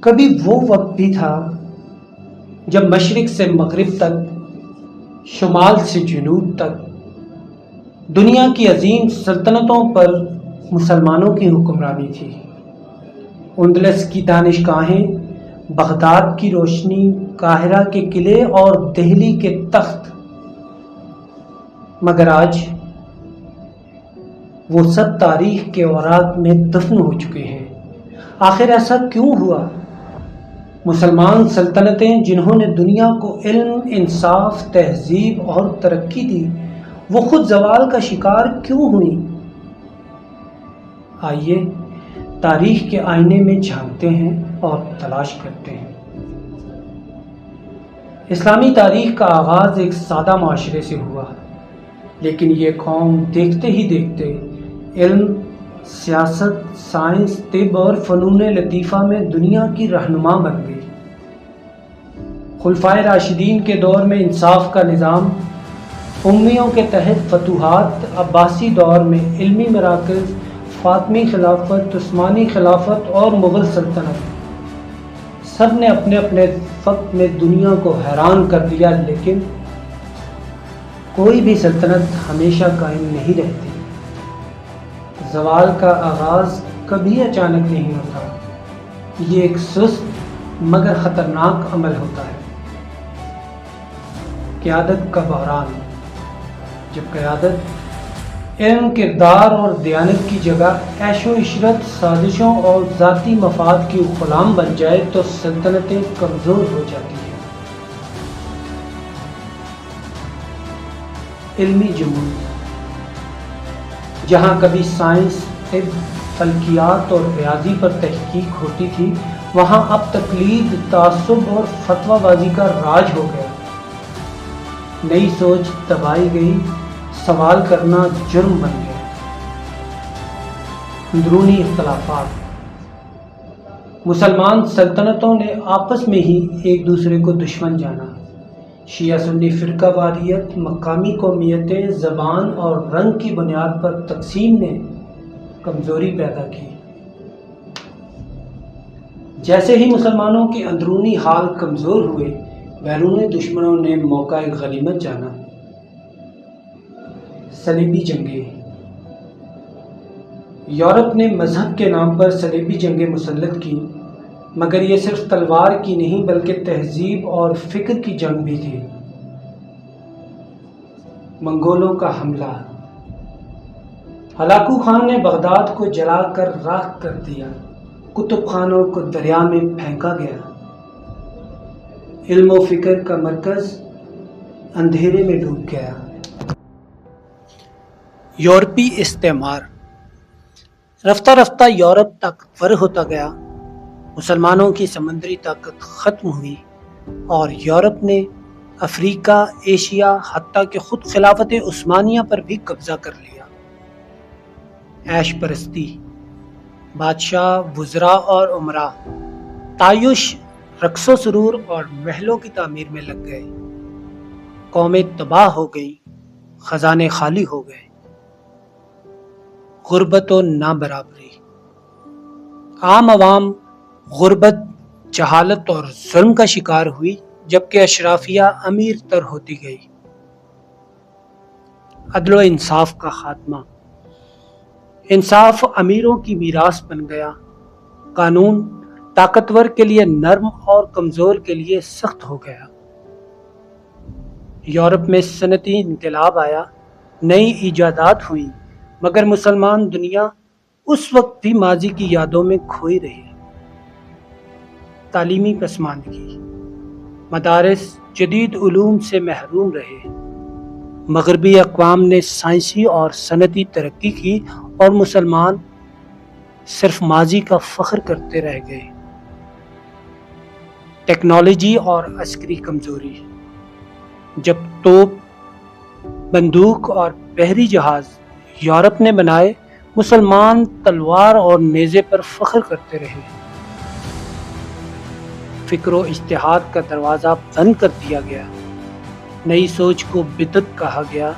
کبھی وہ وقت بھی تھا جب مشرق سے مغرب تک، شمال سے جنوب تک دنیا کی عظیم سلطنتوں پر مسلمانوں کی حکمرانی تھی۔ اندلس کی دانشگاہیں، بغداد کی روشنی، قاہرہ کے قلعے اور دہلی کے تخت، مگر آج وہ سب تاریخ کے اوراق میں دفن ہو چکے ہیں۔ آخر ایسا کیوں ہوا؟ مسلمان سلطنتیں جنہوں نے دنیا کو علم، انصاف، تہذیب اور ترقی دی، وہ خود زوال کا شکار کیوں ہوئیں؟ آئیے تاریخ کے آئینے میں جھانکتے ہیں اور تلاش کرتے ہیں۔ اسلامی تاریخ کا آغاز ایک سادہ معاشرے سے ہوا، لیکن یہ قوم دیکھتے ہی دیکھتے علم، سیاست، سائنس، طب اور فنون لطیفہ میں دنیا کی رہنما بن گئی۔ خلفائے راشدین کے دور میں انصاف کا نظام، امیوں کے تحت فتوحات، عباسی دور میں علمی مراکز، فاطمی خلافت، عثمانی خلافت اور مغل سلطنت، سب نے اپنے اپنے وقت میں دنیا کو حیران کر دیا، لیکن کوئی بھی سلطنت ہمیشہ قائم نہیں رہتی۔ زوال کا آغاز کبھی اچانک نہیں ہوتا، یہ ایک سست مگر خطرناک عمل ہوتا ہے۔ قیادت کا بحران، جب قیادت علم، کردار اور دیانت کی جگہ عیش و عشرت، سازشوں اور ذاتی مفاد کی غلام بن جائے تو سلطنتیں کمزور ہو جاتی ہیں۔ علمی جمود، جہاں کبھی سائنس، طب، فلکیات اور ریاضی پر تحقیق ہوتی تھی، وہاں اب تقلید، تعصب اور فتویٰ بازی کا راج ہو گیا۔ نئی سوچ دبائی گئی، سوال کرنا جرم بن گیا۔ اندرونی اختلافات، مسلمان سلطنتوں نے آپس میں ہی ایک دوسرے کو دشمن جانا۔ شیعہ سنی فرقہ واریت، مقامی قومیتیں، زبان اور رنگ کی بنیاد پر تقسیم نے کمزوری پیدا کی۔ جیسے ہی مسلمانوں کے اندرونی حال کمزور ہوئے، بیرونی دشمنوں نے موقع غنیمت جانا۔ صلیبی جنگیں، یورپ نے مذہب کے نام پر صلیبی جنگیں مسلط کی، مگر یہ صرف تلوار کی نہیں بلکہ تہذیب اور فکر کی جنگ بھی تھی۔ منگولوں کا حملہ، ہلاکو خان نے بغداد کو جلا کر راکھ کر دیا، کتب خانوں کو دریا میں پھینکا گیا، علم و فکر کا مرکز اندھیرے میں ڈوب گیا۔ یورپی استعمار، رفتہ رفتہ یورپ طاقتور ہوتا گیا، مسلمانوں کی سمندری طاقت ختم ہوئی اور یورپ نے افریقہ، ایشیا، حتیٰ کہ خود خلافت عثمانیہ پر بھی قبضہ کر لیا۔ عیش پرستی، بادشاہ، وزراء اور امراء تعیش، رقص و سرور اور محلوں کی تعمیر میں لگ گئے۔ قومیں تباہ ہو گئیں، خزانے خالی ہو گئے۔ غربت و نابرابری، عام عوام غربت، جہالت اور ظلم کا شکار ہوئی، جبکہ اشرافیہ امیر تر ہوتی گئی۔ عدل و انصاف کا خاتمہ، انصاف امیروں کی میراث بن گیا، قانون طاقتور کے لیے نرم اور کمزور کے لیے سخت ہو گیا۔ یورپ میں صنعتی انقلاب آیا، نئی ایجادات ہوئیں، مگر مسلمان دنیا اس وقت بھی ماضی کی یادوں میں کھوئی رہی۔ تعلیمی پسماندگی، مدارس جدید علوم سے محروم رہے، مغربی اقوام نے سائنسی اور صنعتی ترقی کی اور مسلمان صرف ماضی کا فخر کرتے رہ گئے۔ ٹیکنالوجی اور عسکری کمزوری، جب توپ، بندوق اور بحری جہاز یورپ نے بنائے، مسلمان تلوار اور نیزے پر فخر کرتے رہے۔ فکر و اجتہاد کا دروازہ بند کر دیا گیا، نئی سوچ کو بدعت کہا گیا۔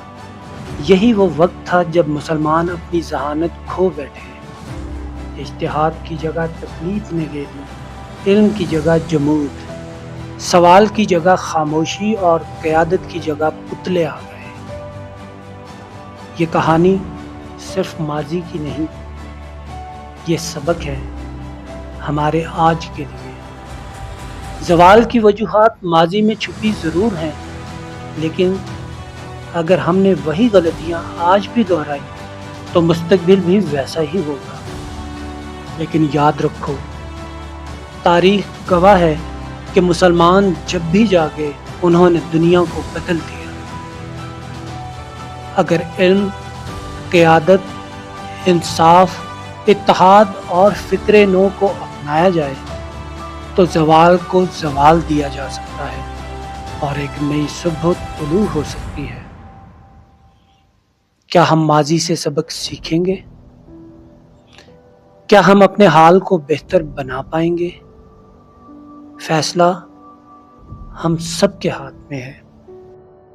یہی وہ وقت تھا جب مسلمان اپنی ذہانت کھو بیٹھے، اجتہاد کی جگہ تقلید نے لے لی، علم کی جگہ جمود، سوال کی جگہ خاموشی اور قیادت کی جگہ پتلے آ گئے۔ یہ کہانی صرف ماضی کی نہیں، یہ سبق ہے ہمارے آج کے لیے۔ زوال کی وجوہات ماضی میں چھپی ضرور ہیں، لیکن اگر ہم نے وہی غلطیاں آج بھی دہرائی تو مستقبل بھی ویسا ہی ہوگا۔ لیکن یاد رکھو، تاریخ گواہ ہے کہ مسلمان جب بھی جاگے انہوں نے دنیا کو بدل دیا۔ اگر علم، قیادت، انصاف، اتحاد اور فکر نو کو اپنایا جائے تو زوال کو زوال دیا جا سکتا ہے اور ایک نئی صبح طلوع ہو سکتی ہے۔ کیا ہم ماضی سے سبق سیکھیں گے؟ کیا ہم اپنے حال کو بہتر بنا پائیں گے؟ فیصلہ ہم سب کے ہاتھ میں ہے۔